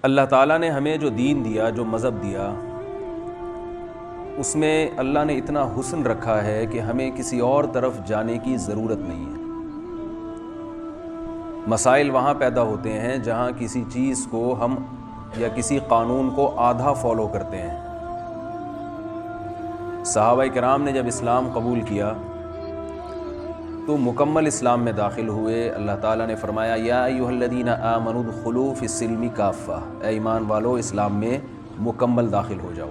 اللہ تعالیٰ نے ہمیں جو دین دیا، جو مذہب دیا، اس میں اللہ نے اتنا حسن رکھا ہے کہ ہمیں کسی اور طرف جانے کی ضرورت نہیں ہے۔ مسائل وہاں پیدا ہوتے ہیں جہاں کسی چیز کو ہم یا کسی قانون کو آدھا فالو کرتے ہیں۔ صحابہ کرام نے جب اسلام قبول کیا تو مکمل اسلام میں داخل ہوئے۔ اللہ تعالیٰ نے فرمایا یا ایھا الذین آمنوا ادخلوا فی السلم کافہ، اے ایمان والو اسلام میں مکمل داخل ہو جاؤ۔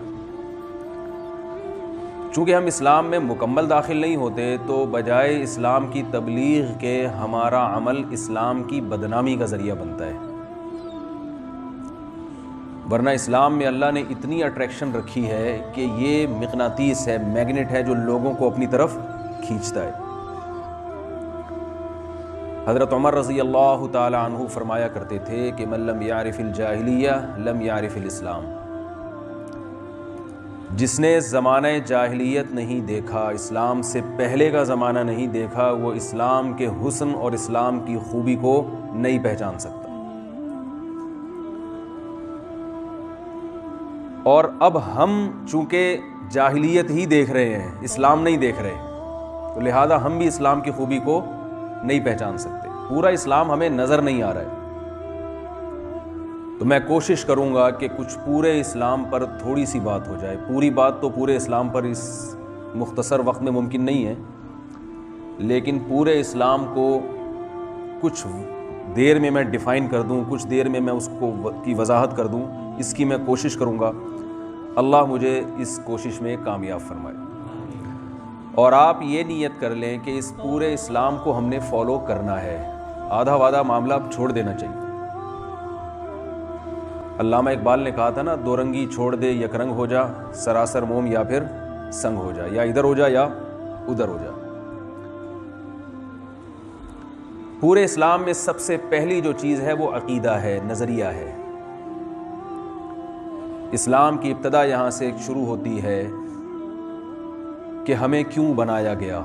چونکہ ہم اسلام میں مکمل داخل نہیں ہوتے تو بجائے اسلام کی تبلیغ کے ہمارا عمل اسلام کی بدنامی کا ذریعہ بنتا ہے۔ ورنہ اسلام میں اللہ نے اتنی اٹریکشن رکھی ہے کہ یہ مقناطیس ہے، میگنیٹ ہے جو لوگوں کو اپنی طرف کھینچتا ہے۔ حضرت عمر رضی اللہ تعالی عنہ فرمایا کرتے تھے کہ من لم یعرف الجاہلیہ لم یعرف الاسلام، جس نے زمانہ جاہلیت نہیں دیکھا، اسلام سے پہلے کا زمانہ نہیں دیکھا، وہ اسلام کے حسن اور اسلام کی خوبی کو نہیں پہچان سکتا۔ اور اب ہم چونکہ جاہلیت ہی دیکھ رہے ہیں، اسلام نہیں دیکھ رہے، تو لہذا ہم بھی اسلام کی خوبی کو نہیں پہچان سکتے۔ پورا اسلام ہمیں نظر نہیں آ رہا ہے، تو میں کوشش کروں گا کہ کچھ پورے اسلام پر تھوڑی سی بات ہو جائے۔ پوری بات تو پورے اسلام پر اس مختصر وقت میں ممکن نہیں ہے، لیکن پورے اسلام کو کچھ دیر میں میں ڈیفائن کر دوں، کچھ دیر میں میں اس کو کی وضاحت کر دوں، اس کی میں کوشش کروں گا۔ اللہ مجھے اس کوشش میں کامیاب فرمائے۔ اور آپ یہ نیت کر لیں کہ اس پورے اسلام کو ہم نے فالو کرنا ہے، آدھا وعدہ معاملہ اب چھوڑ دینا چاہیے۔ علامہ اقبال نے کہا تھا نا، دو رنگی چھوڑ دے یک رنگ ہو جا، سراسر موم یا پھر سنگ ہو جا، یا ادھر ہو جا یا ادھر ہو جا۔ پورے اسلام میں سب سے پہلی جو چیز ہے وہ عقیدہ ہے، نظریہ ہے۔ اسلام کی ابتدا یہاں سے شروع ہوتی ہے کہ ہمیں کیوں بنایا گیا۔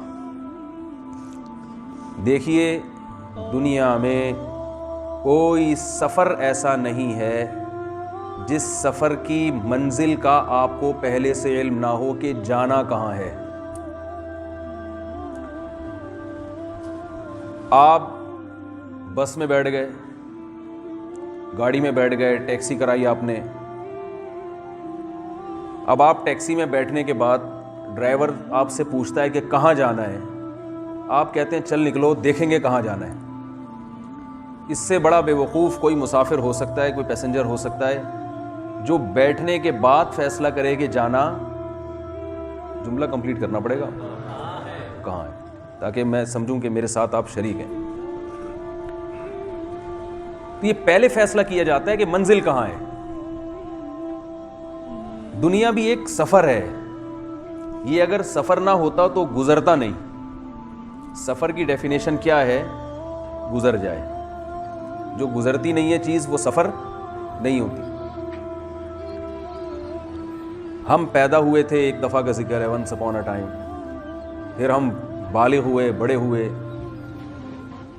دیکھیے دنیا میں کوئی سفر ایسا نہیں ہے جس سفر کی منزل کا آپ کو پہلے سے علم نہ ہو کہ جانا کہاں ہے۔ آپ بس میں بیٹھ گئے، گاڑی میں بیٹھ گئے، ٹیکسی کرائی آپ نے۔ اب آپ ٹیکسی میں بیٹھنے کے بعد ڈرائیور آپ سے پوچھتا ہے کہ کہاں جانا ہے، آپ کہتے ہیں چل نکلو دیکھیں گے کہاں جانا ہے۔ اس سے بڑا بے وقوف کوئی مسافر ہو سکتا ہے، کوئی پیسنجر ہو سکتا ہے جو بیٹھنے کے بعد فیصلہ کرے کہ جانا، جملہ کمپلیٹ کرنا پڑے گا، کہاں ہے، تاکہ میں سمجھوں کہ میرے ساتھ آپ شریک ہیں۔ تو یہ پہلے فیصلہ کیا جاتا ہے کہ منزل کہاں ہے۔ دنیا بھی ایک سفر ہے، یہ اگر سفر نہ ہوتا تو گزرتا نہیں۔ سفر کی ڈیفینیشن کیا ہے؟ گزر جائے۔ جو گزرتی نہیں ہے چیز وہ سفر نہیں ہوتی۔ ہم پیدا ہوئے تھے، ایک دفعہ کا ذکر ہے، ونس اپون اے ٹائم، پھر ہم بالغ ہوئے، بڑے ہوئے،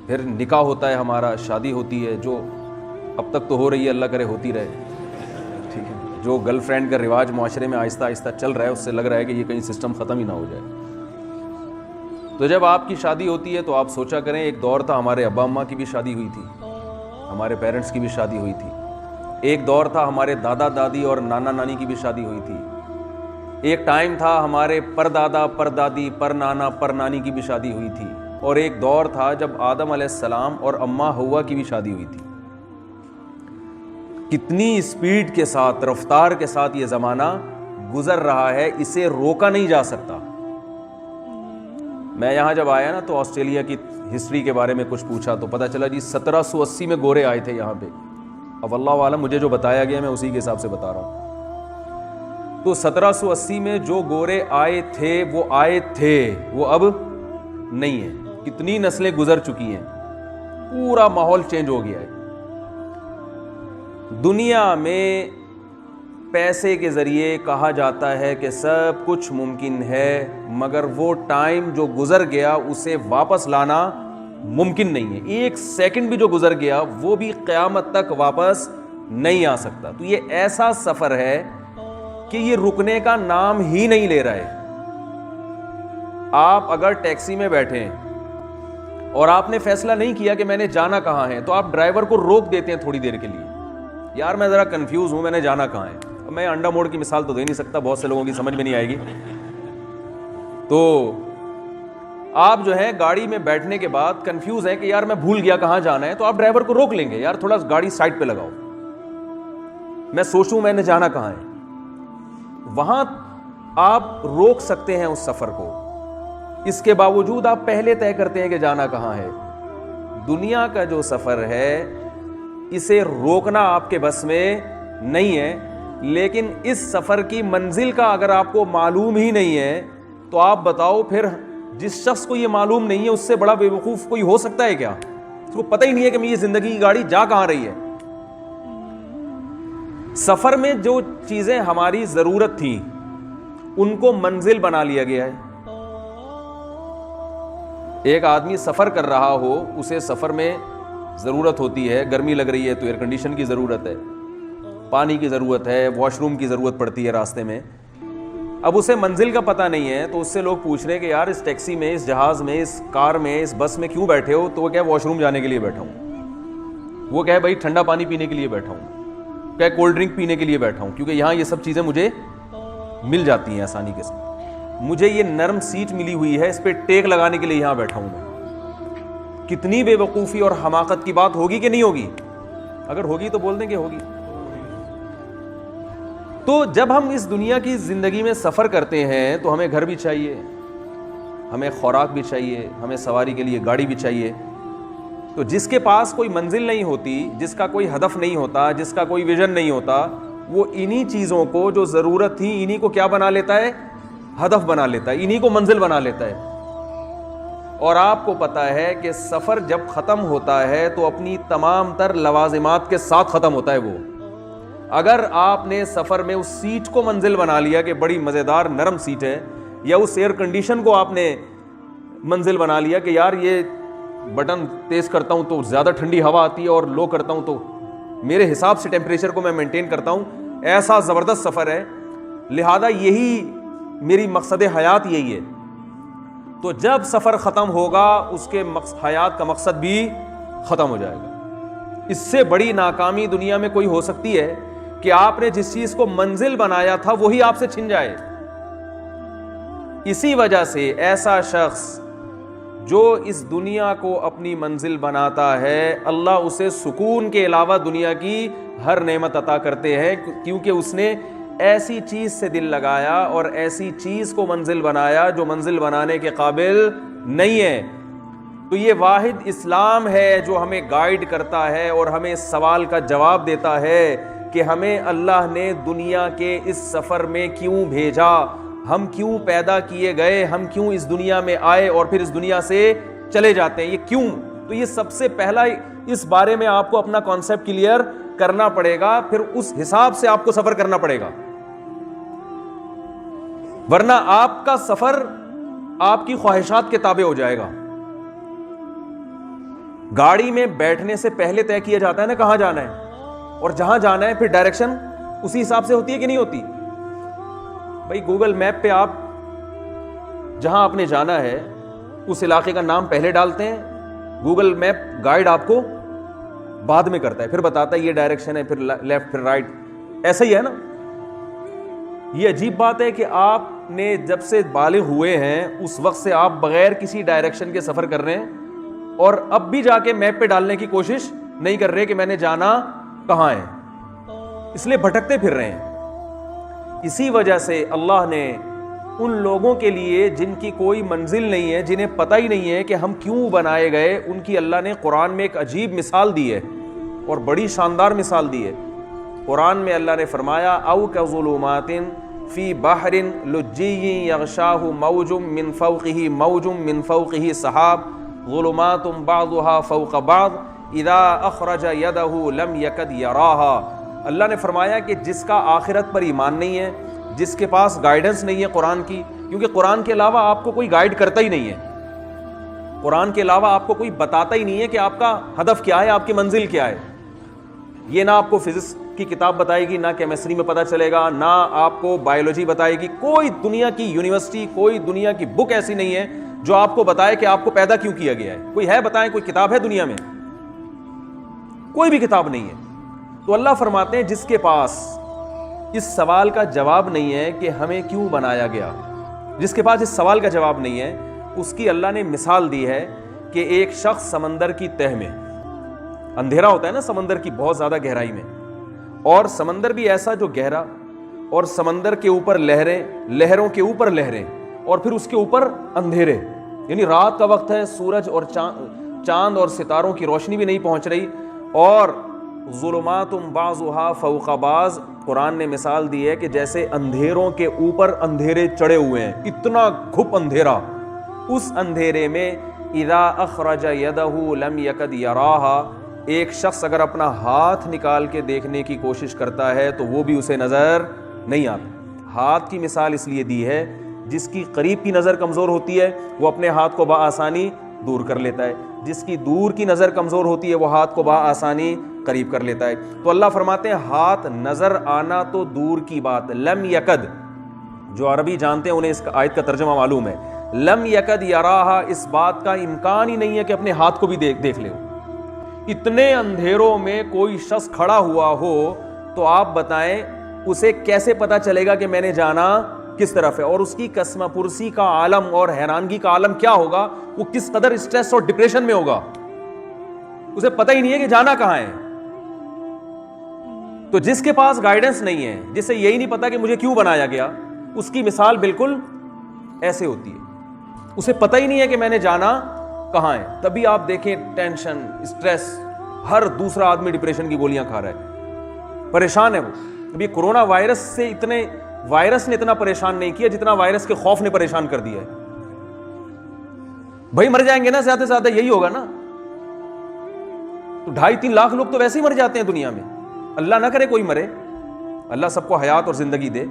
پھر نکاح ہوتا ہے ہمارا، شادی ہوتی ہے جو اب تک تو ہو رہی ہے، اللہ کرے ہوتی رہے، ٹھیک ہے۔ جو گرل فرینڈ کا رواج معاشرے میں آہستہ آہستہ چل رہا ہے، اس سے لگ رہا ہے کہ یہ کہیں سسٹم ختم ہی نہ ہو جائے۔ تو جب آپ کی شادی ہوتی ہے تو آپ سوچا کریں، ایک دور تھا ہمارے ابا اماں کی بھی شادی ہوئی تھی، ہمارے پیرنٹس کی بھی شادی ہوئی تھی، ایک دور تھا ہمارے دادا دادی اور نانا نانی کی بھی شادی ہوئی تھی، ایک ٹائم تھا ہمارے پردادا پردادی پر نانا پر نانی کی بھی شادی ہوئی تھی، اور ایک دور تھا جب آدم علیہ السلام اور اماں حوا کی بھی شادی ہوئی تھی۔ کتنی اسپیڈ کے ساتھ، رفتار کے ساتھ یہ زمانہ گزر رہا ہے، اسے روکا نہیں جا سکتا۔ میں یہاں جب آیا نا تو آسٹریلیا کی ہسٹری کے بارے میں کچھ پوچھا تو پتہ چلا جی 1780 میں گورے آئے تھے یہاں پہ۔ اب اللہ عالم، مجھے جو بتایا گیا میں اسی کے حساب سے بتا رہا ہوں۔ تو 1780 میں جو گورے آئے تھے وہ اب نہیں ہیں۔ کتنی نسلیں گزر چکی ہیں، پورا ماحول چینج ہو گیا ہے۔ دنیا میں پیسے کے ذریعے کہا جاتا ہے کہ سب کچھ ممکن ہے، مگر وہ ٹائم جو گزر گیا اسے واپس لانا ممکن نہیں ہے۔ ایک سیکنڈ بھی جو گزر گیا وہ بھی قیامت تک واپس نہیں آ سکتا. تو یہ ایسا سفر ہے کہ یہ رکنے کا نام ہی نہیں لے رہا ہے. آپ اگر ٹیکسی میں بیٹھے ہیں اور آپ نے فیصلہ نہیں کیا کہ میں نے جانا کہاں ہے, تو آپ ڈرائیور کو روک دیتے ہیں تھوڑی دیر کے لیے, یار میں ذرا کنفیوز ہوں, میں نے جانا کہاں ہے. میں انڈا موڑ کی مثال تو دے نہیں سکتا, بہت سے لوگوں کی سمجھ میں نہیں آئے گی. تو آپ جو ہے گاڑی میں بیٹھنے کے بعد کنفیوز ہے کہ یار میں بھول گیا کہاں جانا ہے, تو آپ ڈرائیور کو روک لیں گے, یار تھوڑا گاڑی سائڈ پہ لگاؤ, میں سوچوں میں نے جانا کہاں ہے. وہاں آپ روک سکتے ہیں اس سفر کو, اس کے باوجود آپ پہلے طے کرتے ہیں کہ جانا کہاں ہے. دنیا کا جو سفر ہے اسے روکنا آپ کے بس میں نہیں ہے, لیکن اس سفر کی منزل کا اگر آپ کو معلوم ہی نہیں ہے تو آپ بتاؤ پھر جس شخص کو یہ معلوم نہیں ہے اس سے بڑا بے وقوف کوئی ہو سکتا ہے کیا؟ اس کو پتہ ہی نہیں ہے کہ یہ زندگی کی گاڑی جا کہاں رہی ہے. سفر میں جو چیزیں ہماری ضرورت تھیں ان کو منزل بنا لیا گیا ہے. ایک آدمی سفر کر رہا ہو, اسے سفر میں ضرورت ہوتی ہے, گرمی لگ رہی ہے تو ایئر کنڈیشن کی ضرورت ہے, پانی کی ضرورت ہے, واش روم کی ضرورت پڑتی ہے راستے میں. اب اسے منزل کا پتہ نہیں ہے تو اس سے لوگ پوچھ رہے ہیں کہ یار اس ٹیکسی میں, اس جہاز میں, اس کار میں, اس بس میں کیوں بیٹھے ہو؟ تو وہ کہے واش روم جانے کے لیے بیٹھا ہوں, وہ کہے بھائی ٹھنڈا پانی پینے کے لیے بیٹھا ہوں, کہے کولڈ ڈرنک پینے کے لیے بیٹھا ہوں, کیونکہ یہاں یہ سب چیزیں مجھے مل جاتی ہیں آسانی کے ساتھ, مجھے یہ نرم سیٹ ملی ہوئی ہے, اس پہ ٹیک لگانے کے لیے یہاں بیٹھا ہوں میں. کتنی بے وقوفی اور حماقت کی بات ہوگی کہ نہیں ہوگی؟ اگر ہوگی تو بول دیں کہ ہوگی. تو جب ہم اس دنیا کی زندگی میں سفر کرتے ہیں تو ہمیں گھر بھی چاہیے, ہمیں خوراک بھی چاہیے, ہمیں سواری کے لیے گاڑی بھی چاہیے. تو جس کے پاس کوئی منزل نہیں ہوتی, جس کا کوئی ہدف نہیں ہوتا, جس کا کوئی ویژن نہیں ہوتا, وہ انہی چیزوں کو جو ضرورت تھی انہی کو کیا بنا لیتا ہے؟ ہدف بنا لیتا ہے, انہی کو منزل بنا لیتا ہے. اور آپ کو پتا ہے کہ سفر جب ختم ہوتا ہے تو اپنی تمام تر لوازمات کے ساتھ ختم ہوتا ہے. وہ اگر آپ نے سفر میں اس سیٹ کو منزل بنا لیا کہ بڑی مزیدار نرم سیٹ ہے, یا اس ایئر کنڈیشن کو آپ نے منزل بنا لیا کہ یار یہ بٹن تیز کرتا ہوں تو زیادہ ٹھنڈی ہوا آتی ہے اور لو کرتا ہوں تو میرے حساب سے ٹیمپریچر کو میں مینٹین کرتا ہوں, ایسا زبردست سفر ہے, لہذا یہی میری مقصد حیات یہی ہے. تو جب سفر ختم ہوگا اس کے حیات کا مقصد بھی ختم ہو جائے گا. اس سے بڑی ناکامی دنیا میں کوئی ہو سکتی ہے کہ آپ نے جس چیز کو منزل بنایا تھا وہی آپ سے چھن جائے. اسی وجہ سے ایسا شخص جو اس دنیا کو اپنی منزل بناتا ہے, اللہ اسے سکون کے علاوہ دنیا کی ہر نعمت عطا کرتے ہیں, کیونکہ اس نے ایسی چیز سے دل لگایا اور ایسی چیز کو منزل بنایا جو منزل بنانے کے قابل نہیں ہے. تو یہ واحد اسلام ہے جو ہمیں گائیڈ کرتا ہے اور ہمیں اس سوال کا جواب دیتا ہے کہ ہمیں اللہ نے دنیا کے اس سفر میں کیوں بھیجا, ہم کیوں پیدا کیے گئے, ہم کیوں اس دنیا میں آئے اور پھر اس دنیا سے چلے جاتے ہیں, یہ کیوں. تو یہ سب سے پہلا اس بارے میں آپ کو اپنا کانسیپٹ کلیئر کرنا پڑے گا, پھر اس حساب سے آپ کو سفر کرنا پڑے گا, ورنہ آپ کا سفر آپ کی خواہشات کے تابع ہو جائے گا. گاڑی میں بیٹھنے سے پہلے طے کیا جاتا ہے نا کہاں جانا ہے, اور جہاں جانا ہے پھر ڈائریکشن اسی حساب سے ہوتی ہے کہ نہیں ہوتی. بھائی گوگل میپ پہ آپ جہاں آپ نے جانا ہے اس علاقے کا نام پہلے ڈالتے ہیں, گوگل میپ گائیڈ آپ کو بعد میں کرتا ہے, پھر بتاتا ہے یہ ڈائریکشن ہے, پھر لیفٹ پھر رائٹ, ایسا ہی ہے نا. یہ عجیب بات ہے کہ آپ نے جب سے بالغ ہوئے ہیں اس وقت سے آپ بغیر کسی ڈائریکشن کے سفر کر رہے ہیں, اور اب بھی جا کے میپ پہ ڈالنے کی کوشش نہیں کر رہے کہ میں نے جانا کہاں ہے, اس لیے بھٹکتے پھر رہے ہیں. اسی وجہ سے اللہ نے ان لوگوں کے لیے جن کی کوئی منزل نہیں ہے, جنہیں پتہ ہی نہیں ہے کہ ہم کیوں بنائے گئے, ان کی اللہ نے قرآن میں ایک عجیب مثال دی ہے اور بڑی شاندار مثال دی ہے. قرآن میں اللہ نے فرمایا او کظلمات فی بحر لجی یغشاہ موج من فوقہ موج من فوقہ سحاب ظلمات بعضها فوق بعض اذا اخرج یدہ لم یکد یراہا. اللہ نے فرمایا کہ جس کا آخرت پر ایمان نہیں ہے, جس کے پاس گائیڈنس نہیں ہے قرآن کی, کیونکہ قرآن کے علاوہ آپ کو کوئی گائیڈ کرتا ہی نہیں ہے, قرآن کے علاوہ آپ کو کوئی بتاتا ہی نہیں ہے کہ آپ کا ہدف کیا ہے, آپ کی منزل کیا ہے. یہ نہ آپ کو فزکس کی کتاب بتائے گی، نہ کیمسٹری میں پتہ چلے گا، نہ آپ کو بایولوجی بتائے گی. کوئی دنیا کی یونیورسٹی، کوئی دنیا کی بک ایسی نہیں ہے جو آپ کو بتائے کہ آپ کو پیدا کیوں کیا گیا ہے. کوئی ہے بتائیں، کوئی کتاب ہے دنیا میں؟ کوئی بھی کتاب نہیں ہے. تو اللہ فرماتے ہیں جس کے پاس اس سوال کا جواب نہیں ہے کہ ہمیں کیوں بنایا گیا، جس کے پاس اس سوال کا جواب نہیں ہے، اس کی اللہ نے مثال دی ہے کہ ایک شخص سمندر کی تہ میں، اندھیرا ہوتا ہے نا سمندر کی بہت زیادہ گہرائی میں، اور سمندر بھی ایسا جو گہرا، اور سمندر کے اوپر لہریں، لہروں کے اوپر لہریں، اور پھر اس کے اوپر اندھیرے، یعنی رات کا وقت ہے، سورج اور چاند اور ستاروں کی روشنی بھی نہیں پہنچ رہی، اور ظلمات بعضها فوق بعض. قرآن نے مثال دی ہے کہ جیسے اندھیروں کے اوپر اندھیرے چڑھے ہوئے ہیں، اتنا گھپ اندھیرا. اس اندھیرے میں اذا اخرج یدہ لم یکد یراہا، ایک شخص اگر اپنا ہاتھ نکال کے دیکھنے کی کوشش کرتا ہے تو وہ بھی اسے نظر نہیں آتا. ہاتھ کی مثال اس لیے دی ہے، جس کی قریب کی نظر کمزور ہوتی ہے وہ اپنے ہاتھ کو بآسانی دور کر لیتا ہے، جس کی دور کی نظر کمزور ہوتی ہے وہ ہاتھ کو بآسانی قریب کر لیتا ہے. تو اللہ فرماتے ہیں ہاتھ نظر آنا تو دور کی بات، لم یکد، جو عربی جانتے ہیں انہیں اس آیت کا ترجمہ معلوم ہے، لم یکد یراہا، اس بات کا امکان ہی نہیں ہے کہ اپنے ہاتھ کو بھی دیکھ لے. اتنے اندھیروں میں کوئی شخص کھڑا ہوا ہو تو آپ بتائیں اسے کیسے پتا چلے گا کہ میں نے جانا کس طرف ہے، اور اس کی قسم پرسی کا عالم اور حیرانگی کا عالم کیا ہوگا، وہ کس قدر اسٹریس اور ڈپریشن میں ہوگا، اسے پتہ ہی نہیں ہے کہ جانا کہاں ہے. تو جس کے پاس گائیڈنس نہیں ہے، جسے یہی نہیں پتا کہ مجھے کیوں بنایا گیا، اس کی مثال بالکل ایسے ہوتی ہے. اسے پتہ ہی نہیں ہے کہ میں نے جانا کہاں ہے. تبھی آپ دیکھیں ٹینشن، اسٹریس، ہر دوسرا آدمی ڈپریشن کی گولیاں کھا رہا ہے، پریشان ہے وہ. ابھی کورونا وائرس سے وائرس نے اتنا پریشان نہیں کیا جتنا وائرس کے خوف نے پریشان کر دیا ہے. بھائی مر جائیں گے نا زیادہ سے زیادہ، یہی ہوگا نا. تو 2.5-3 لاکھ لوگ تو ویسے ہی مر جاتے ہیں دنیا میں. اللہ نہ کرے کوئی مرے، اللہ سب کو حیات اور زندگی دے.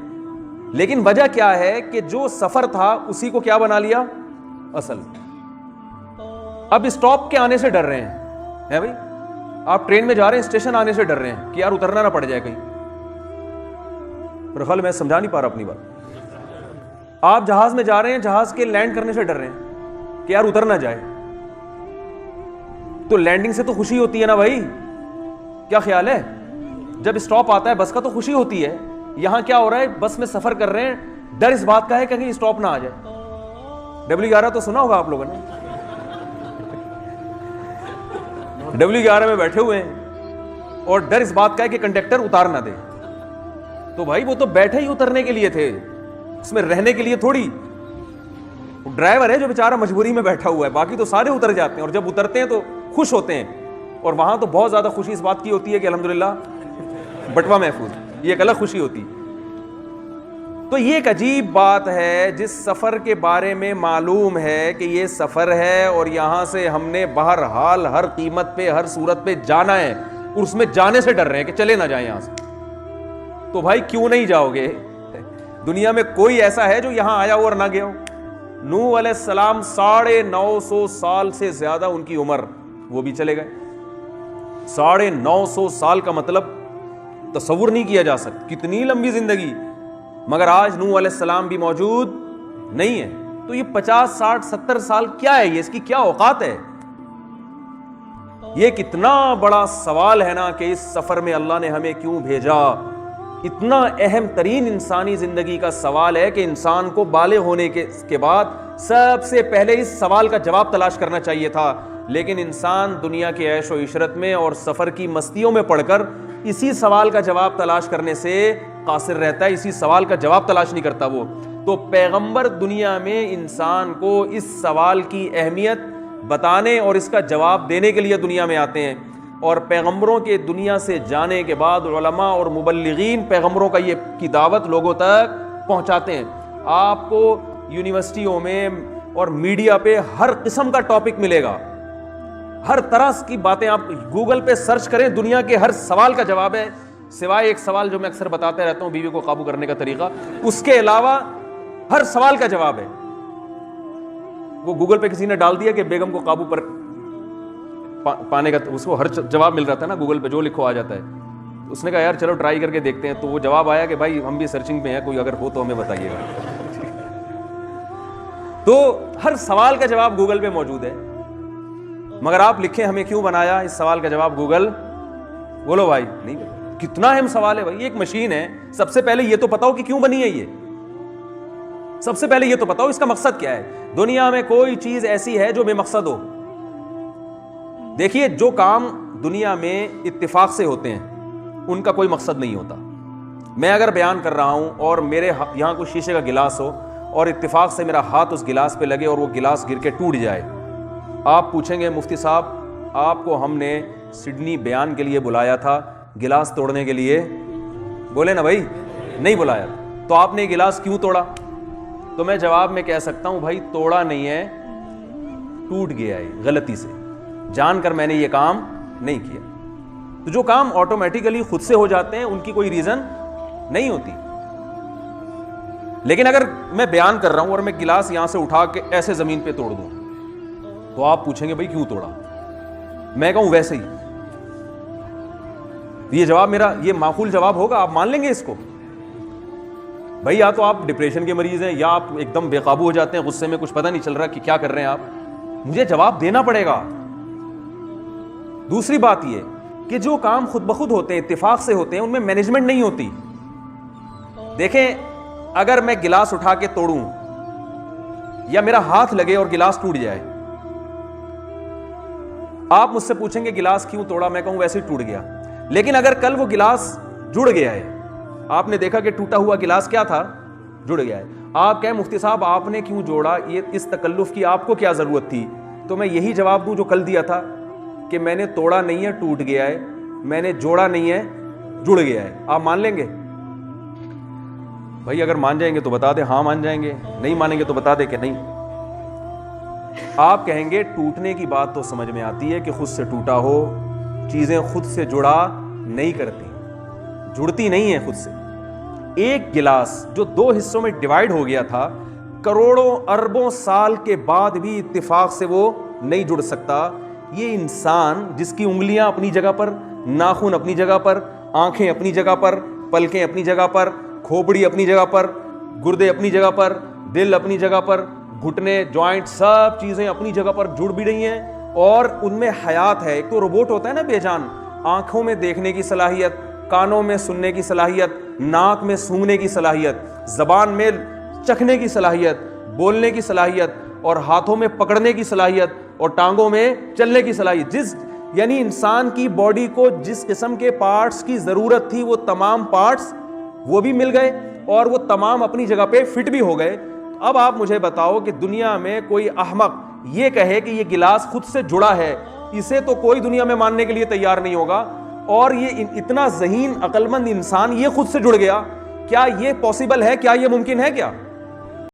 لیکن وجہ کیا ہے کہ جو سفر تھا اسی کو کیا بنا لیا اصل. اب اسٹاپ کے آنے سے ڈر رہے ہیں بھائی. آپ ٹرین میں جا رہے ہیں، اسٹیشن آنے سے ڈر رہے ہیں کہ یار اترنا نہ پڑ جائے کہیں. رخل میں سمجھا نہیں پا رہا اپنی بات. آپ جہاز میں جا رہے ہیں، جہاز کے لینڈ کرنے سے ڈر رہے ہیں کہ یار اتر نہ جائے. تو لینڈنگ سے تو خوشی ہوتی ہے نا بھائی، کیا خیال ہے؟ جب اسٹاپ آتا ہے بس کا تو خوشی ہوتی ہے. یہاں کیا ہو رہا ہے، بس میں سفر کر رہے ہیں، ڈر اس بات کا ہے کہ کہیں اسٹاپ نہ آ جائے. W11 تو سنا ہوگا آپ لوگوں نے. W11 میں بیٹھے ہوئے ہیں اور ڈر اس بات کا ہے کہ کنڈکٹر اتار نہ دے. تو بھائی وہ تو بیٹھے ہی اترنے کے لیے تھے، اس میں رہنے کے لیے تھوڑی. ڈرائیور ہے جو بیچارہ مجبوری میں بیٹھا ہوا ہے، باقی تو سارے اتر جاتے ہیں، اور جب اترتے ہیں تو خوش ہوتے ہیں. اور وہاں تو بہت زیادہ خوشی اس بات کی ہوتی ہے کہ الحمدللہ بٹوا محفوظ، یہ ایک الگ خوشی ہوتی. تو یہ ایک عجیب بات ہے، جس سفر کے بارے میں معلوم ہے کہ یہ سفر ہے اور یہاں سے ہم نے بہرحال ہر قیمت پہ، ہر صورت پہ جانا ہے، اور اس میں جانے سے ڈر رہے ہیں کہ چلے نہ جائیں یہاں سے. تو بھائی کیوں نہیں جاؤ گے؟ دنیا میں کوئی ایسا ہے جو یہاں آیا ہو اور نہ گیا ہو؟ نوح علیہ السلام 950 سال سے زیادہ ان کی عمر، وہ بھی چلے گئے. 950 سال کا مطلب تصور نہیں کیا جا سکتا، کتنی لمبی زندگی. مگر آج نوح علیہ السلام بھی موجود نہیں ہے. تو یہ 50 60 70 سال کیا ہے، یہ اس کی کیا اوقات ہے؟ یہ کتنا بڑا سوال ہے نا کہ اس سفر میں اللہ نے ہمیں کیوں بھیجا. اتنا اہم ترین انسانی زندگی کا سوال ہے کہ انسان کو بالغ ہونے کے بعد سب سے پہلے اس سوال کا جواب تلاش کرنا چاہیے تھا. لیکن انسان دنیا کے عیش و عشرت میں اور سفر کی مستیوں میں پڑھ کر اسی سوال کا جواب تلاش کرنے سے قاصر رہتا ہے، اسی سوال کا جواب تلاش نہیں کرتا وہ. تو پیغمبر دنیا میں انسان کو اس سوال کی اہمیت بتانے اور اس کا جواب دینے کے لیے دنیا میں آتے ہیں. اور پیغمبروں کے دنیا سے جانے کے بعد علماء اور مبلغین پیغمبروں کا یہ کی دعوت لوگوں تک پہنچاتے ہیں. آپ کو یونیورسٹیوں میں اور میڈیا پہ ہر قسم کا ٹاپک ملے گا، ہر طرح کی باتیں. آپ گوگل پہ سرچ کریں، دنیا کے ہر سوال کا جواب ہے، سوائے ایک سوال جو میں اکثر بتاتے رہتا ہوں، بیوی کو قابو کرنے کا طریقہ. اس کے علاوہ ہر سوال کا جواب ہے. وہ گوگل پہ کسی نے ڈال دیا کہ بیگم کو قابو پر پانے کا، اس کو ہر جواب مل رہا تھا نا، گوگل پہ جو لکھو آ جاتا ہے. اس نے کہا یار چلو ٹرائی کر کے دیکھتے ہیں. تو وہ جواب آیا کہ بھائی ہم بھی سرچنگ پہ ہیں, کوئی اگر ہو تو ہمیں بتائیے گا. تو ہر سوال کا جواب گوگل پہ موجود ہے, مگر آپ لکھیں ہمیں کیوں بنایا, اس سوال کا جواب گوگل بولو بھائی نہیں بتا. کتنا اہم سوال ہے بھائی, ایک مشین ہے, سب سے پہلے یہ تو بتاؤ کہ کیوں بنی ہے یہ, سب سے پہلے یہ تو بتاؤ اس کا مقصد کیا ہے. دنیا میں کوئی چیز ایسی ہے جو بے مقصد ہو؟ دیکھیے جو کام دنیا میں اتفاق سے ہوتے ہیں ان کا کوئی مقصد نہیں ہوتا. میں اگر بیان کر رہا ہوں اور میرے یہاں کوئی شیشے کا گلاس ہو اور اتفاق سے میرا ہاتھ اس گلاس پہ لگے اور وہ گلاس گر کے ٹوٹ جائے, آپ پوچھیں گے مفتی صاحب آپ کو ہم نے سڈنی بیان کے لیے بلایا تھا, گلاس توڑنے کے لیے بولے نا بھائی, نہیں بلایا, تو آپ نے گلاس کیوں توڑا؟ تو میں جواب میں کہہ سکتا ہوں بھائی توڑا نہیں ہے, ٹوٹ گیا ہے غلطی سے, جان کر میں نے یہ کام نہیں کیا. تو جو کام آٹومیٹیکلی خود سے ہو جاتے ہیں ان کی کوئی ریزن نہیں ہوتی. لیکن اگر میں بیان کر رہا ہوں اور میں گلاس یہاں سے اٹھا کے ایسے زمین پہ توڑ دوں تو آپ پوچھیں گے بھائی کیوں توڑا, میں کہوں ویسے ہی. یہ جواب میرا یہ معقول جواب ہوگا؟ آپ مان لیں گے اس کو؟ بھائی یا تو آپ ڈپریشن کے مریض ہیں یا آپ ایک دم بے قابو ہو جاتے ہیں غصے میں, کچھ پتہ نہیں چل رہا کہ کیا کر رہے ہیں آپ. مجھے جواب دینا پڑے گا. دوسری بات یہ کہ جو کام خود بخود ہوتے ہیں, اتفاق سے ہوتے ہیں, ان میں مینجمنٹ نہیں ہوتی. دیکھیں اگر میں گلاس اٹھا کے توڑوں یا میرا ہاتھ لگے اور گلاس ٹوٹ جائے, آپ مجھ سے پوچھیں گے گلاس کیوں توڑا, میں کہوں ویسے ہی ٹوٹ گیا. لیکن اگر کل وہ گلاس جڑ گیا ہے, آپ نے دیکھا کہ ٹوٹا ہوا گلاس کیا تھا, جڑ گیا ہے, آپ کہیں مفتی صاحب آپ نے کیوں جوڑا, یہ اس تکلف کی آپ کو کیا ضرورت تھی؟ تو میں یہی جواب دوں جو کل دیا تھا کہ میں نے توڑا نہیں ہے ٹوٹ گیا ہے, میں نے جوڑا نہیں ہے جڑ گیا ہے. آپ مان لیں گے؟ بھائی اگر مان جائیں گے تو بتا دیں ہاں مان جائیں گے, نہیں مانیں گے تو بتا دیں کہ نہیں. آپ کہیں گے ٹوٹنے کی بات تو سمجھ میں آتی ہے کہ خود سے ٹوٹا ہو, چیزیں خود سے جڑا نہیں کرتی, جڑتی نہیں ہیں خود سے. ایک گلاس جو 2 حصوں میں ڈیوائیڈ ہو گیا تھا, کروڑوں اربوں سال کے بعد بھی اتفاق سے وہ نہیں جڑ سکتا. یہ انسان جس کی انگلیاں اپنی جگہ پر, ناخن اپنی جگہ پر, آنکھیں اپنی جگہ پر, پلکیں اپنی جگہ پر, کھوپڑی اپنی جگہ پر, گردے اپنی جگہ پر, دل اپنی جگہ پر, گھٹنے, جوائنٹ, سب چیزیں اپنی جگہ پر جڑ بھی رہی ہیں اور ان میں حیات ہے. ایک تو روبوٹ ہوتا ہے نا بے جان, آنکھوں میں دیکھنے کی صلاحیت, کانوں میں سننے کی صلاحیت, ناک میں سونگنے کی صلاحیت, زبان میں چکھنے کی صلاحیت, بولنے کی صلاحیت, اور ہاتھوں میں پکڑنے کی صلاحیت, اور ٹانگوں میں چلنے کی صلاحیت. یعنی انسان کی باڈی کو جس قسم کے پارٹس کی ضرورت تھی وہ تمام پارٹس وہ بھی مل گئے اور وہ تمام اپنی جگہ پہ فٹ بھی ہو گئے. اب آپ مجھے بتاؤ کہ دنیا میں کوئی احمق یہ کہے کہ یہ گلاس خود سے جڑا ہے, اسے تو کوئی دنیا میں ماننے کے لیے تیار نہیں ہوگا. اور یہ اتنا ذہین عقل مند انسان یہ خود سے جڑ گیا, کیا یہ پاسبل ہے؟ کیا یہ ممکن ہے؟ کیا